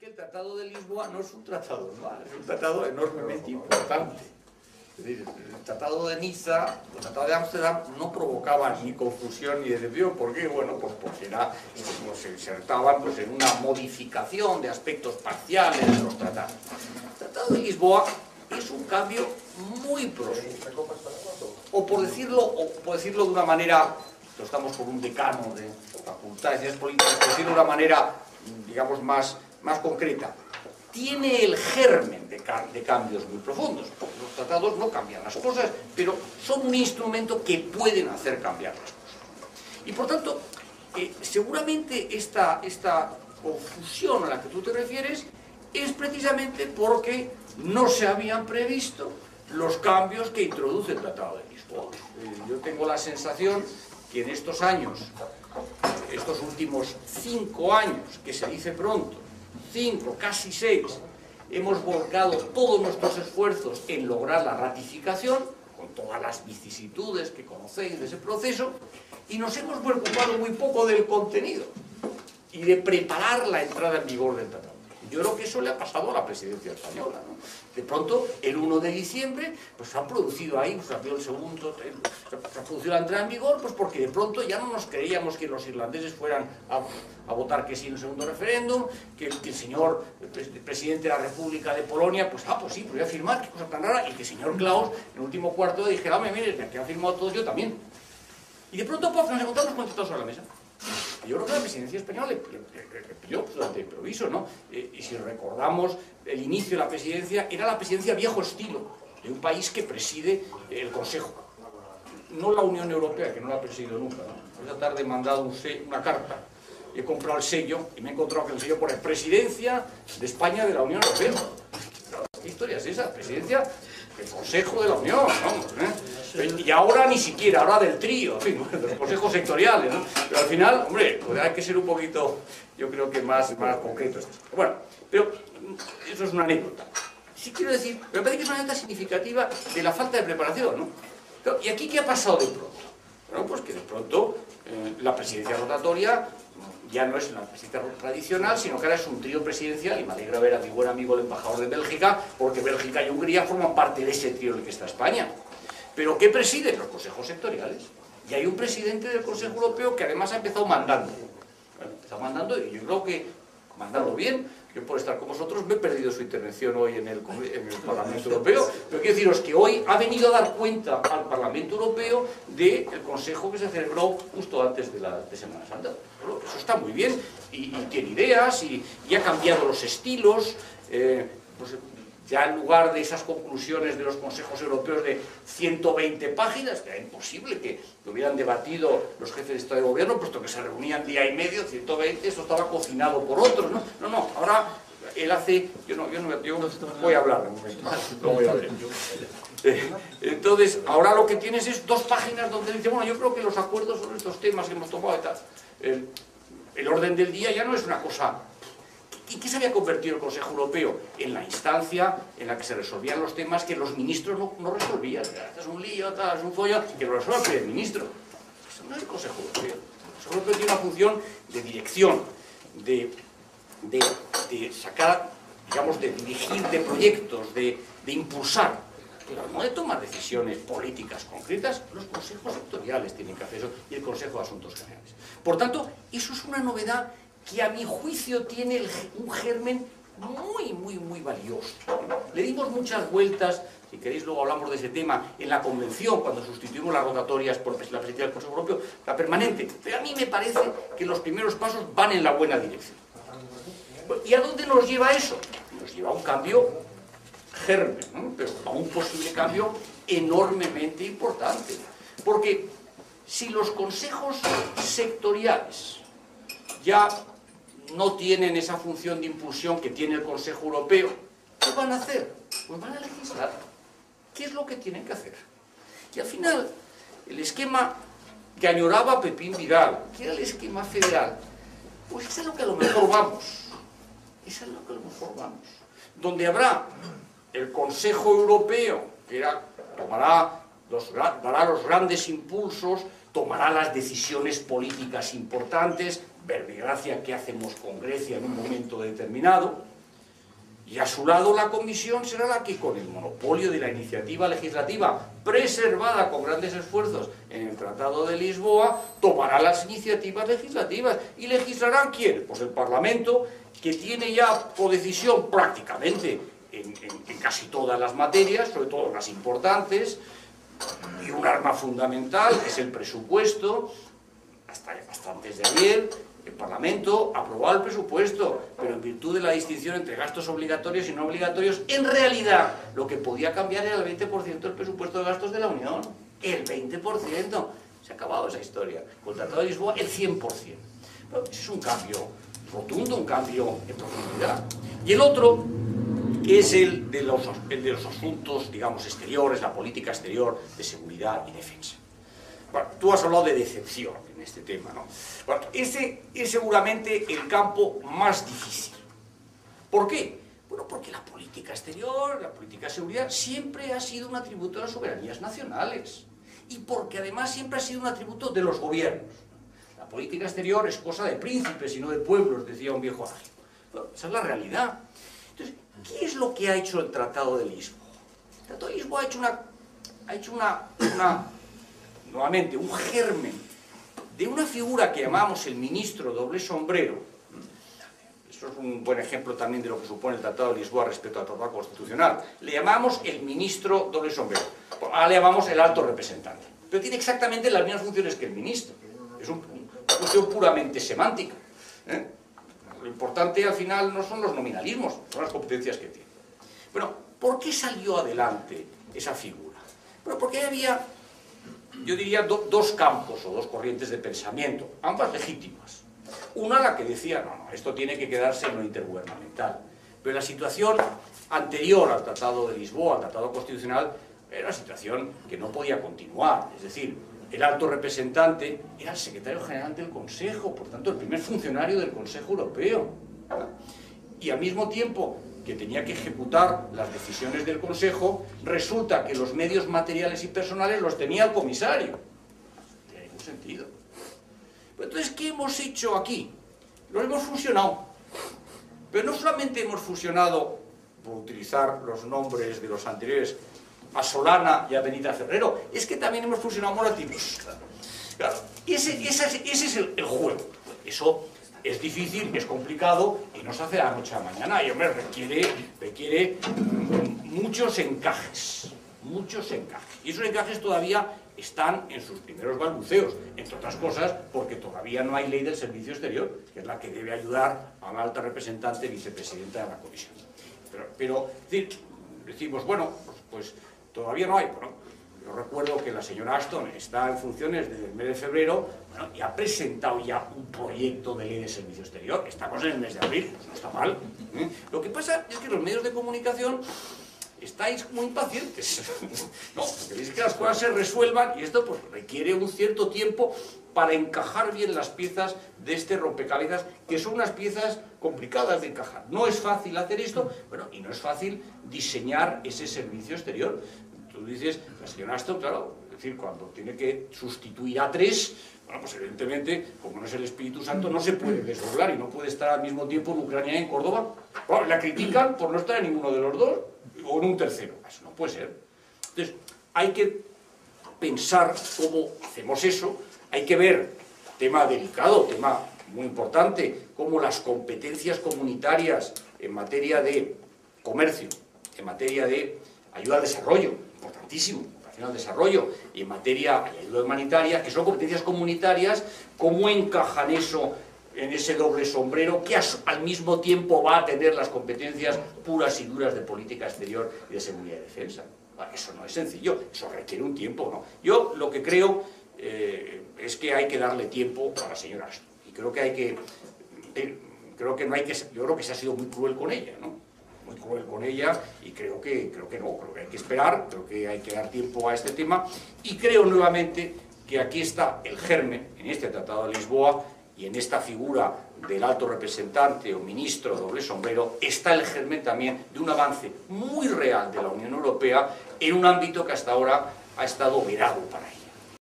que el Tratado de Lisboa no es un tratado normal, es un tratado enormemente importante. Es decir, el Tratado de Niza, el Tratado de Ámsterdam no provocaban ni confusión ni decepción. ¿Por qué? Bueno, pues porque se insertaban pues, en una modificación de aspectos parciales de los tratados. El Tratado de Lisboa es un cambio muy profundo. O por decirlo de una manera, estamos con un decano de facultades de ciencias políticas, por decirlo de una manera, digamos, más concreta, tiene el germen de cambios muy profundos. Los tratados no cambian las cosas, pero son un instrumento que pueden hacer cambiar las cosas. Y por tanto, seguramente esta confusión a la que tú te refieres es precisamente porque no se habían previsto los cambios que introduce el Tratado de Lisboa. Yo tengo la sensación que en estos años, estos últimos 5 años, que se dice pronto, 5, casi 6, hemos volcado todos nuestros esfuerzos en lograr la ratificación, con todas las vicisitudes que conocéis de ese proceso, y nos hemos preocupado muy poco del contenido y de preparar la entrada en vigor del tratado. Yo creo que eso le ha pasado a la presidencia española, ¿no? De pronto, el 1 de diciembre, pues se han producido ahí, se ha producido la entrada en vigor, pues porque de pronto ya no nos creíamos que los irlandeses fueran a votar que sí en el segundo referéndum, que el señor presidente de la República de Polonia, pues sí, voy a firmar, qué cosa tan rara, y que el señor Klaus, en el último cuarto, dijera, mire, que han firmado todos, yo también. Y de pronto, pues, nos encontramos con todo sobre la mesa. Yo creo que la presidencia española le pidió durante improviso, ¿no? Y si recordamos, el inicio de la presidencia era la presidencia viejo estilo, de un país que preside el Consejo. No la Unión Europea, que no la ha presidido nunca, ¿no? Esta tarde he mandado una carta, he comprado el sello y me he encontrado que el sello pone Presidencia de España de la Unión Europea. ¿Qué historia es esa? Presidencia del Consejo de la Unión, vamos, Y ahora ni siquiera, ahora del trío, en fin, de los consejos sectoriales, ¿no? Pero al final, hombre, pues hay que ser un poquito, yo creo que más concreto. Bueno, pero eso es una anécdota. Sí quiero decir, me parece que es una anécdota significativa de la falta de preparación, ¿no? Pero, ¿y aquí qué ha pasado de pronto? Bueno, pues que de pronto la presidencia rotatoria ya no es una presidencia tradicional, sino que ahora es un trío presidencial, y me alegra ver a mi buen amigo el embajador de Bélgica, porque Bélgica y Hungría forman parte de ese trío en el que está España. ¿Pero qué presiden? Los consejos sectoriales. Y hay un presidente del Consejo Europeo que además ha empezado mandando. Bueno, empezó mandando, y yo creo que mandando bien. Yo por estar con vosotros me he perdido su intervención hoy en el Parlamento Europeo, pero quiero deciros que hoy ha venido a dar cuenta al Parlamento Europeo del Consejo que se celebró justo antes de Semana Santa. Bueno, eso está muy bien, y tiene ideas, y ha cambiado los estilos, pues ya en lugar de esas conclusiones de los consejos europeos de 120 páginas, que era imposible que lo hubieran debatido los jefes de Estado y Gobierno, puesto que se reunían día y medio, 120, eso estaba cocinado por otros, ¿no? No, ahora él hace... Yo voy a hablar de un momento, no voy a ver. Entonces, ahora lo que tienes es 2 páginas donde dice, bueno, yo creo que los acuerdos sobre estos temas que hemos tomado y tal. El orden del día ya no es una cosa... ¿Y qué se había convertido el Consejo Europeo? En la instancia en la que se resolvían los temas que los ministros no resolvían. Es un lío, es un follón, que lo resuelve el primer ministro. Eso no es el Consejo Europeo. El Consejo Europeo tiene una función de dirección, de sacar, digamos, de dirigir de proyectos, de impulsar. Pero no de tomar decisiones políticas concretas, los consejos sectoriales tienen que hacer eso, y el Consejo de Asuntos Generales. Por tanto, eso es una novedad que a mi juicio tiene un germen muy valioso. Le dimos muchas vueltas, si queréis luego hablamos de ese tema, en la convención, cuando sustituimos las rotatorias por la presidencia del Consejo Europeo, la permanente. Pero a mí me parece que los primeros pasos van en la buena dirección. ¿Y a dónde nos lleva eso? Nos lleva a un cambio germen, ¿no? Pero a un posible cambio enormemente importante. Porque si los consejos sectoriales ya no tienen esa función de impulsión que tiene el Consejo Europeo, ¿qué van a hacer? Pues van a legislar. ¿Qué es lo que tienen que hacer? Y al final, el esquema que añoraba Pepín Vidal, que era el esquema federal, pues es a lo que a lo mejor vamos. Es a lo que a lo mejor vamos. Donde habrá el Consejo Europeo, que dará los grandes impulsos, tomará las decisiones políticas importantes, verbigracia qué hacemos con Grecia en un momento determinado, Y a su lado la Comisión será la que, con el monopolio de la iniciativa legislativa, preservada con grandes esfuerzos en el Tratado de Lisboa, tomará las iniciativas legislativas. ¿Y legislarán quién? Pues el Parlamento, que tiene ya codecisión prácticamente en casi todas las materias, sobre todo las importantes, y un arma fundamental es el presupuesto. Hasta antes de ayer el Parlamento aprobó el presupuesto, pero en virtud de la distinción entre gastos obligatorios y no obligatorios, en realidad lo que podía cambiar era el 20% del presupuesto de gastos de la Unión. El 20%. Se ha acabado esa historia. Con el Tratado de Lisboa, el 100%. Bueno, ese es un cambio rotundo, un cambio en profundidad. Y el otro es el de los asuntos, digamos, exteriores, la política exterior de seguridad y defensa. Bueno, tú has hablado de decepción en este tema, ¿no? Bueno, ese es seguramente el campo más difícil. ¿Por qué? Bueno, porque la política exterior, la política de seguridad, siempre ha sido un atributo de las soberanías nacionales. Y porque además siempre ha sido un atributo de los gobiernos. La política exterior es cosa de príncipes y no de pueblos, decía un viejo adagio. Bueno, esa es la realidad. Entonces, ¿qué es lo que ha hecho el Tratado de Lisboa? El Tratado de Lisboa ha hecho nuevamente, un germen de una figura que llamamos el ministro doble sombrero. Eso es un buen ejemplo también de lo que supone el Tratado de Lisboa respecto al Tratado Constitucional. Le llamamos el ministro doble sombrero. Ahora le llamamos el alto representante. Pero tiene exactamente las mismas funciones que el ministro. Es una cuestión puramente semántica. Lo importante al final no son los nominalismos, son las competencias que tiene. Bueno, ¿por qué salió adelante esa figura? Bueno, porque había, yo diría, dos campos o dos corrientes de pensamiento, ambas legítimas. Una, la que decía, no, esto tiene que quedarse en lo intergubernamental. Pero la situación anterior al Tratado de Lisboa, al Tratado Constitucional, era una situación que no podía continuar. Es decir, el alto representante era el secretario general del Consejo, por tanto, el primer funcionario del Consejo Europeo. Y al mismo tiempo que tenía que ejecutar las decisiones del Consejo, resulta que los medios materiales y personales los tenía el comisario. No tiene ningún sentido. Pero entonces, ¿qué hemos hecho aquí? Lo hemos fusionado. Pero no solamente hemos fusionado, por utilizar los nombres de los anteriores, a Solana y a Benita Ferrero, es que también hemos fusionado morativos. Claro, ese es el juego. Eso es difícil, es complicado y no se hace de la noche a la mañana. Y, hombre, requiere muchos encajes. Y esos encajes todavía están en sus primeros balbuceos, entre otras cosas porque todavía no hay ley del servicio exterior, que es la que debe ayudar a la alta representante vicepresidenta de la Comisión. Pero decimos, bueno, pues todavía no hay. Bueno, yo recuerdo que la señora Ashton está en funciones desde el mes de febrero, bueno, y ha presentado ya un proyecto de ley de servicio exterior. Estamos en el mes de abril, pues no está mal. Lo que pasa es que los medios de comunicación estáis muy impacientes. No, queréis que las cosas se resuelvan y esto pues requiere un cierto tiempo para encajar bien las piezas de este rompecabezas, que son unas piezas complicadas de encajar. No es fácil hacer esto, bueno, y no es fácil diseñar ese servicio exterior. Tú dices, la señora Ashton, claro, es decir, cuando tiene que sustituir a tres, bueno, pues evidentemente, como no es el Espíritu Santo, no se puede desdoblar y no puede estar al mismo tiempo en Ucrania y en Córdoba. Bueno, la critican por no estar en ninguno de los dos, o en un tercero. Eso no puede ser. Entonces, hay que pensar cómo hacemos eso. Hay que ver, tema delicado, tema muy importante, cómo las competencias comunitarias en materia de comercio, en materia de ayuda al desarrollo, importantísimo, al desarrollo, y en materia de ayuda humanitaria, que son competencias comunitarias, cómo encajan eso en ese doble sombrero que al mismo tiempo va a tener las competencias puras y duras de política exterior y de seguridad y defensa. Eso no es sencillo, eso requiere un tiempo, ¿no? Yo lo que creo es que hay que darle tiempo a la señora Ashton, y creo que hay que, yo creo que se ha sido muy cruel con ella, ¿no? Muy cruel con ella, y creo que hay que esperar, creo que hay que dar tiempo a este tema, y creo nuevamente que aquí está el germen, en este Tratado de Lisboa, y en esta figura del alto representante o ministro doble sombrero, está el germen también de un avance muy real de la Unión Europea en un ámbito que hasta ahora ha estado vedado para ello.